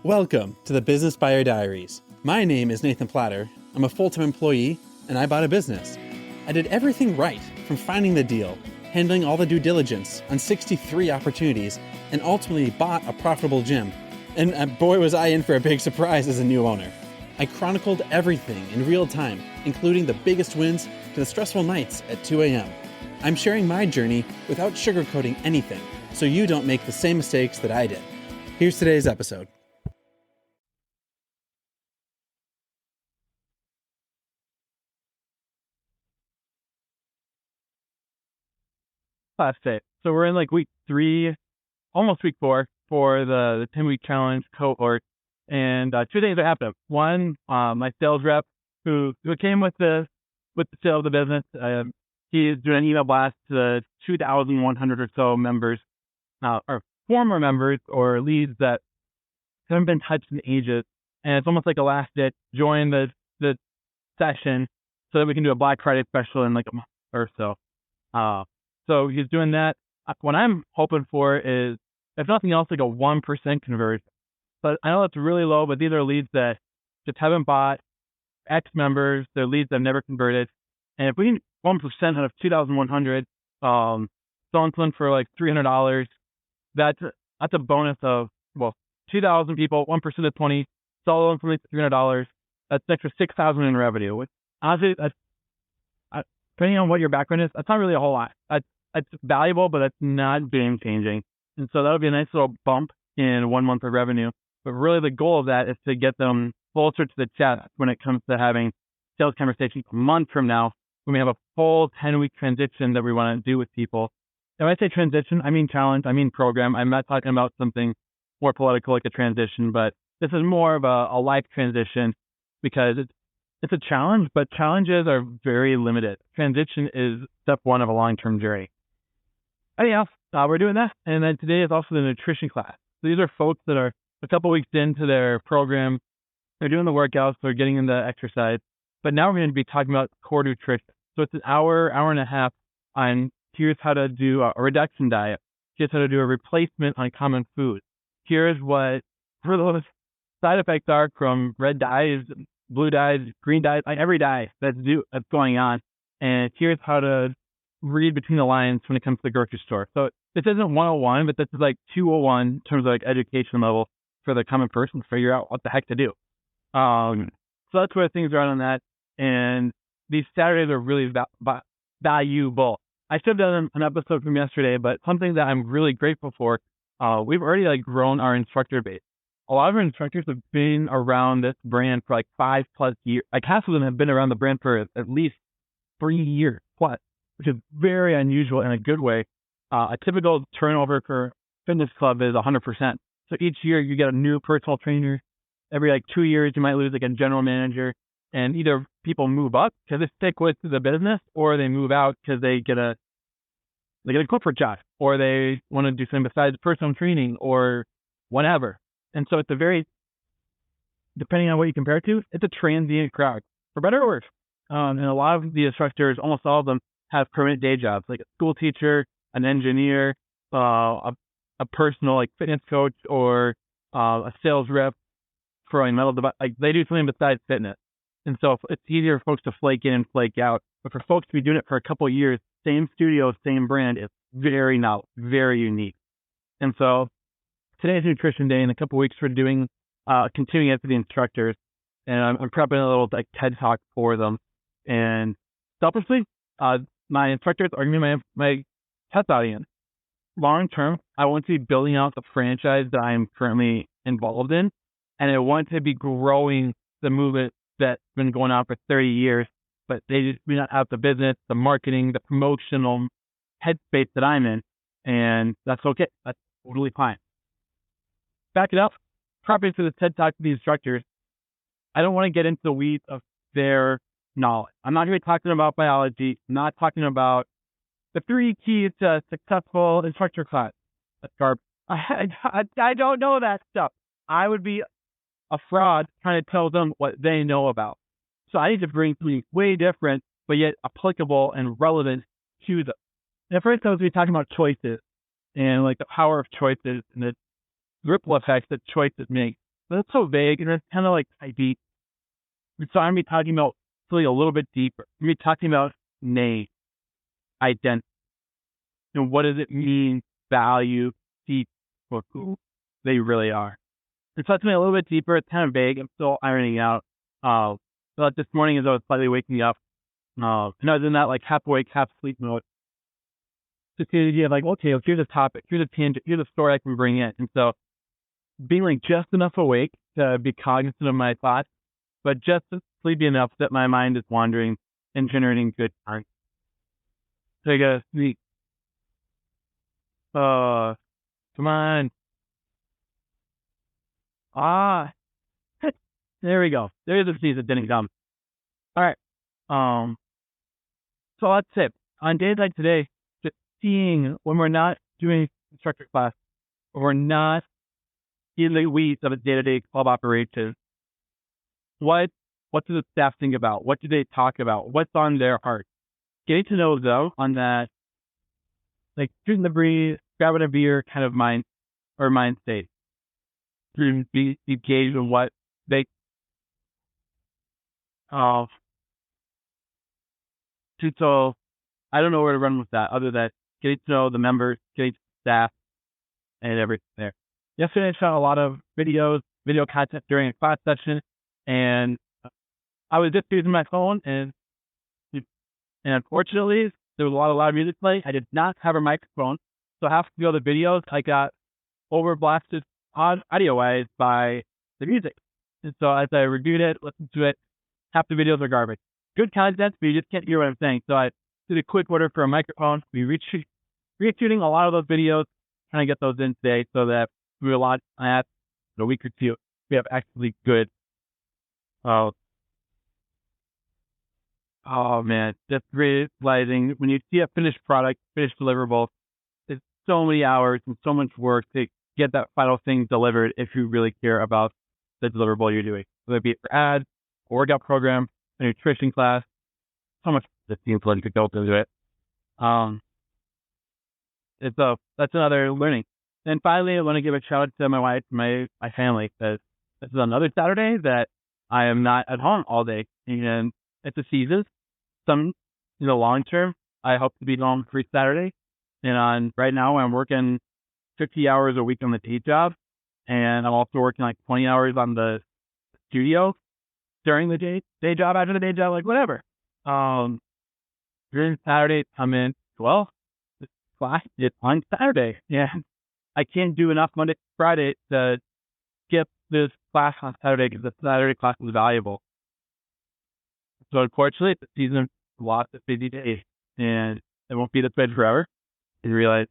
Welcome to the Business Buyer Diaries. My name is Nathan Platter. I'm a full-time employee, and I bought a business. I did everything right, from finding the deal, handling all the due diligence on 63 opportunities, and ultimately bought a profitable gym. And boy, was I in for a big surprise as a new owner. I chronicled everything in real time, including the biggest wins to the stressful nights at 2 a.m. I'm sharing my journey without sugarcoating anything, so you don't make the same mistakes that I did. Here's today's episode. Class day. So we're in like week 3, almost week 4 for the 10-week challenge cohort. And 2 things that happened. One, my sales rep who came with the sale of the business, he is doing an email blast to the 2,100 or so members, or former members or leads that haven't been touched in ages. And it's almost like a last ditch, join the session so that we can do a Black Friday special in like a month or so. So he's doing that. What I'm hoping for is, if nothing else, like a 1% conversion. But I know that's really low, but these are leads that just haven't bought, ex-members, they're leads that have never converted. And if we can 1% out of 2,100, selling something for like $300, that's a bonus of, 2,000 people, 1% of 20, sell them for like $300. That's an extra $6,000 in revenue. Which honestly, depending on what your background is, that's not really a whole lot. It's valuable, but it's not game changing. And so that'll be a nice little bump in 1 month of revenue. But really the goal of that is to get them closer to the chat when it comes to having sales conversations a month from now, when we have a full 10-week transition that we want to do with people. And when I say transition, I mean challenge, I mean program. I'm not talking about something more political like a transition, but this is more of a life transition because it's a challenge, but challenges are very limited. Transition is step 1 of a long-term journey. Anyhow, we're doing that. And then today is also the nutrition class. So these are folks that are a couple weeks into their program. They're doing the workouts, they're getting into exercise. But now we're going to be talking about core nutrition. So it's an hour and a half on here's how to do a reduction diet. Here's how to do a replacement on common food. Here's what those side effects are from red dyes, blue dyes, green dyes, every dye that's going on. And here's how to read between the lines when it comes to the grocery store. So this isn't 101, but this is like 201 in terms of like education level for the common person to figure out what the heck to do. So that's where things are on that. And these Saturdays are really valuable. I should have done an episode from yesterday, but something that I'm really grateful for, we've already grown our instructor base. A lot of our instructors have been around this brand for 5+ years. Half of them have been around the brand for at least 3 years plus, which is very unusual in a good way. A typical turnover for fitness club is 100%. So each year you get a new personal trainer. Every 2 years you might lose a general manager, and either people move up because they stick with the business, or they move out because they get a corporate job, or they want to do something besides personal training or whatever. And so it's depending on what you compare it to, it's a transient crowd, for better or worse. And a lot of the instructors, almost all of them, have permanent day jobs, like a school teacher, an engineer, a personal fitness coach, or a sales rep for a metal device. They do something besides fitness. And so it's easier for folks to flake in and flake out. But for folks to be doing it for a couple of years, same studio, same brand, is very novel, very unique. And so today's nutrition day. In a couple of weeks, we're doing continuing it for the instructors. And I'm prepping a little TED talk for them. And selfishly, my instructors are going to be my test audience. Long term, I want to be building out the franchise that I am currently involved in, and I want to be growing the movement that's been going on for 30 years, but they just do not have the business, the marketing, the promotional headspace that I'm in, and that's okay. That's totally fine. Back it up, prepping for the TED talk to the instructors. I don't want to get into the weeds of their knowledge. I'm not going to be talking about biology. I'm not talking about the 3 keys to a successful instructor class. That's garbage. I don't know that stuff. I would be a fraud trying to tell them what they know about. So I need to bring something way different, but yet applicable and relevant to them. And first, I was going to be talking about choices and the power of choices and the ripple effects that choices make. but it's so vague and it's kind of like typey. So I'm going to be talking about something a little bit deeper. I'm going to be talking about name, identity, and what does it mean, value, deep, for who they really are. And so it's something a little bit deeper. It's kind of vague. I'm still ironing out. But this morning as I was slightly waking up, and I was in that like half awake, half sleep mode. Just the idea of like, okay, well, here's a topic, here's a tangent, here's a story I can bring in. And so being like just enough awake to be cognizant of my thoughts, but just sleepy enough that my mind is wandering and generating good time. So I gotta sneak. Come on. There we go. There's a sneeze that didn't come. All right. So that's it. On days like today, just seeing when we're not doing instructor class, or we're not in the weeds of a day-to-day club operation, what do the staff think about? What do they talk about? What's on their heart? Getting to know them on that, like shooting the breeze, grabbing a beer kind of mind state. Be engaged in what they so I don't know where to run with that other than getting to know the members, getting to the staff, and everything there. Yesterday I shot a lot of video content during a class session, and I was just using my phone, and unfortunately there was a lot of loud music playing. I did not have a microphone, so half of the other videos I got overblasted audio-wise by the music. And so as I reviewed it, listened to it, half the videos are garbage. Good content, but you just can't hear what I'm saying. So I did a quick order for a microphone. We reshooting a lot of those videos, trying to get those in today so that we will launch in a week or two. We have actually good. Oh man, just realizing when you see a finished product, finished deliverable, it's so many hours and so much work to get that final thing delivered if you really care about the deliverable you're doing. Whether it be for ads, a workout program, a nutrition class, so much that seems like to go into it. That's another learning. And finally, I want to give a shout out to my wife, my family, because this is another Saturday that I am not at home all day, and it's a season. Some, long term, I hope to be home every Saturday. And right now, I'm working 50 hours a week on the day job, and I'm also working like 20 hours on the studio during the day job, after the day job, like whatever. During Saturday, come in, well, this class is on Saturday, and I can't do enough Monday to Friday to get this class on Saturday because the Saturday class is valuable. So unfortunately, it's a season of lots of busy days, and it won't be this way forever. You realize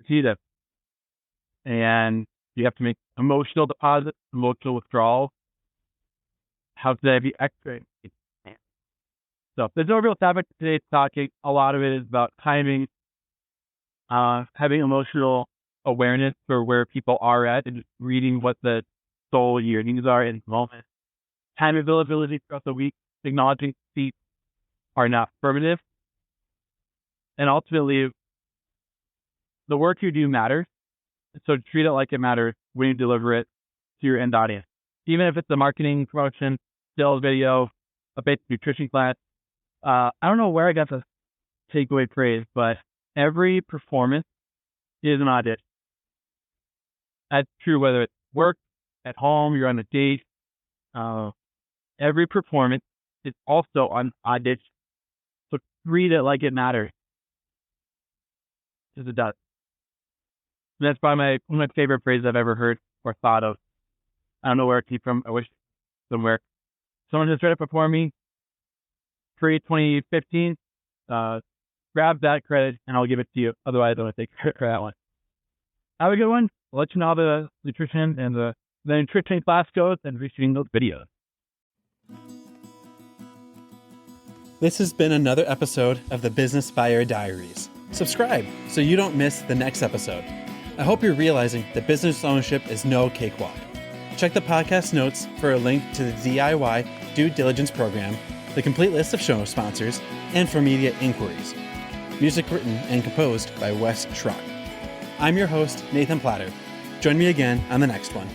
see that, and you have to make emotional deposits, emotional withdrawals. How could I be extra? So there's no real topic today talking. A lot of it is about timing, having emotional awareness for where people are at, and just reading what the soul your needs are in the moment. Time availability throughout the week, acknowledging seats are not permanent, and ultimately, the work you do matters. So treat it like it matters when you deliver it to your end audience. Even if it's a marketing, promotion, sales video, a basic nutrition class. I don't know where I got the takeaway phrase, but every performance is an audition. That's true whether it's work, at home, you're on a date. Every performance is also an audition. So treat it like it matters. Because it does. And that's probably one of my favorite phrases I've ever heard or thought of. I don't know where it came from. I wish somewhere. Someone just read it before me. Pre-2015. Grab that credit and I'll give it to you. Otherwise, I don't take credit for that one. Have a good one. I'll let you know how the nutrition and the nutrition class goes and reshooting those videos. This has been another episode of the Business Buyer Diaries. Subscribe so you don't miss the next episode. I hope you're realizing that business ownership is no cakewalk. Check the podcast notes for a link to the DIY Due Diligence program, the complete list of show sponsors, and for media inquiries. Music written and composed by Wes Schrock. I'm your host, Nathan Platter. Join me again on the next one.